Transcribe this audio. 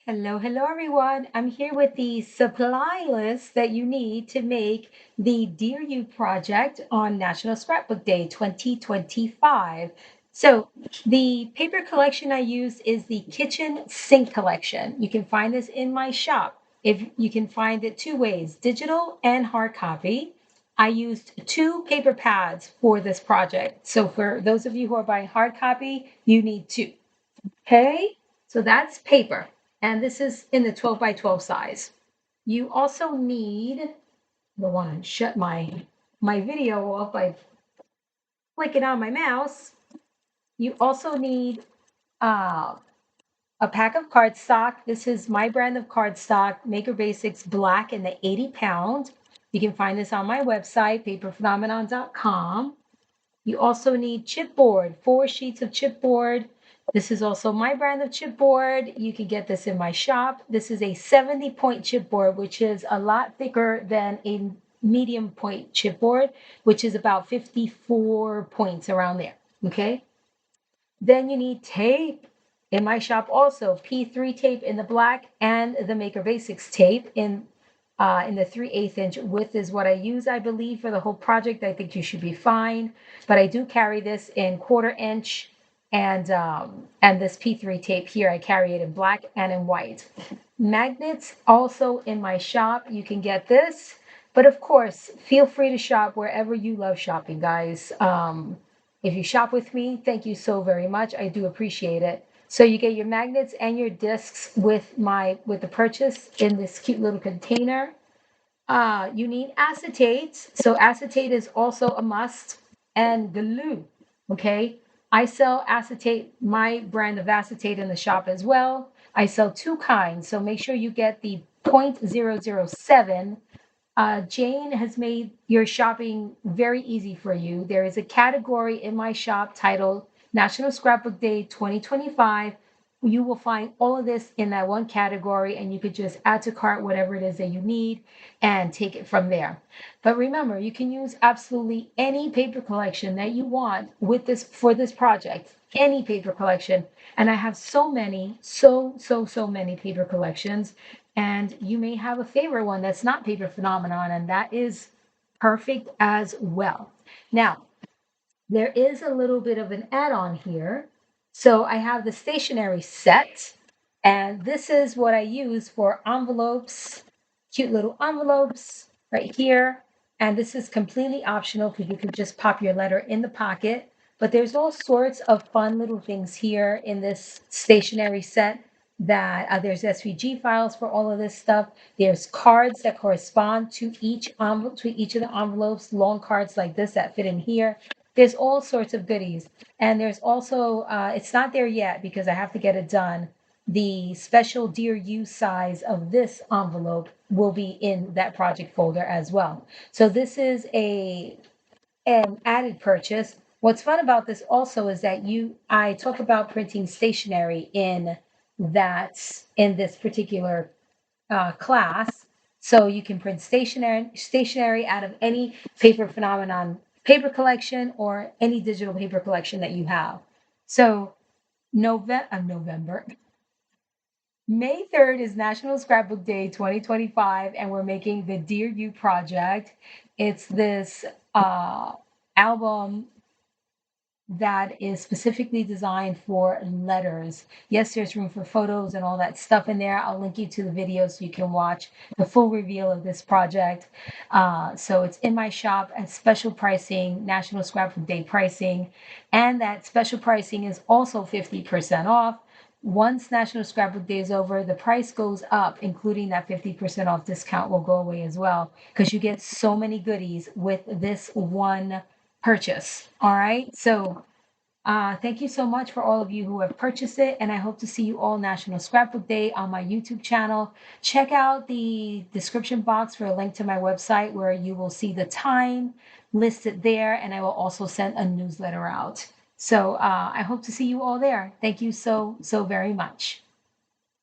Hello everyone. I'm here with the supply list that you need to make the Dear You project on National Scrapbook Day 2025. So, the paper collection I used is the kitchen sink collection. You can find this in my shop. If you can find it two ways, digital and hard copy. I used two paper pads for this project. So, for those of you who are buying hard copy, you need two. Okay, so that's paper. And this is in the 12 by 12 size. You also need, I want to shut my video off by clicking on my mouse. You also need uh, a pack of cardstock. This is my brand of cardstock, Maker Basics Black in the 80 pound. You can find this on my website, paperphenomenon.com. You also need chipboard, 4 sheets of chipboard. This is also my brand of chipboard. You can get this in my shop. This is a 70-point chipboard, which is a lot thicker than a medium point chipboard, which is about 54 points around there. Okay. Then you need tape. In my shop also, P3 tape in the black and the Maker Basics tape in the 3/8 inch width is what I use, I believe, for the whole project. I think you should be fine, but I do carry this in 1/4 inch and this P3 tape here, I carry it in black and in white. Magnets also in my shop. You can get this, but of course, feel free to shop wherever you love shopping, guys. If you shop with me, thank you so very much. I do appreciate it. So you get your magnets and your discs with the purchase in this cute little container. You need acetate. So acetate is also a must, and glue. Okay. I sell acetate, my brand of acetate in the shop as well. I sell two kinds. So make sure you get the 0.007. Jane has made your shopping very easy for you. There is a category in my shop titled National Scrapbook Day 2025. You will find all of this in that one category, and you could just add to cart whatever it is that you need and take it from there. But remember, you can use absolutely any paper collection that you want with this for this project. Any paper collection. And I have so many, so many paper collections, and you may have a favorite one that's not Paper Phenomenon, and that is perfect as well. Now, there is a little bit of an add-on here. So I have the stationery set, and this is what I use for envelopes, cute little envelopes right here. And this is completely optional because you can just pop your letter in the pocket. But there's all sorts of fun little things here in this stationery set that there's SVG files for all of this stuff. There's cards that correspond to each envelope, to each of the envelopes, long cards like this that fit in here. There's all sorts of goodies. And there's also, it's not there yet because I have to get it done. The special Dear You size of this envelope will be in that project folder as well. So this is an added purchase. What's fun about this also is that I talk about printing stationery in this particular class. So you can print stationery out of any paper phenomenon paper collection or any digital paper collection that you have. So November, May 3rd is National Scrapbook Day 2025, and we're making the Dear You project. It's this album that is specifically designed for letters. Yes, there's room for photos and all that stuff in there. I'll link you to the video so you can watch the full reveal of this project. So it's in my shop at special pricing, National Scrapbook Day pricing, and that special pricing is also 50% off. Once National Scrapbook Day is over, the price goes up, including that 50% off discount will go away as well, because you get so many goodies with this one purchase. All right. So thank you so much for all of you who have purchased it. And I hope to see you all National Scrapbook Day on my YouTube channel. Check out the description box for a link to my website where you will see the time listed there. And I will also send a newsletter out. So I hope to see you all there. Thank you so very much.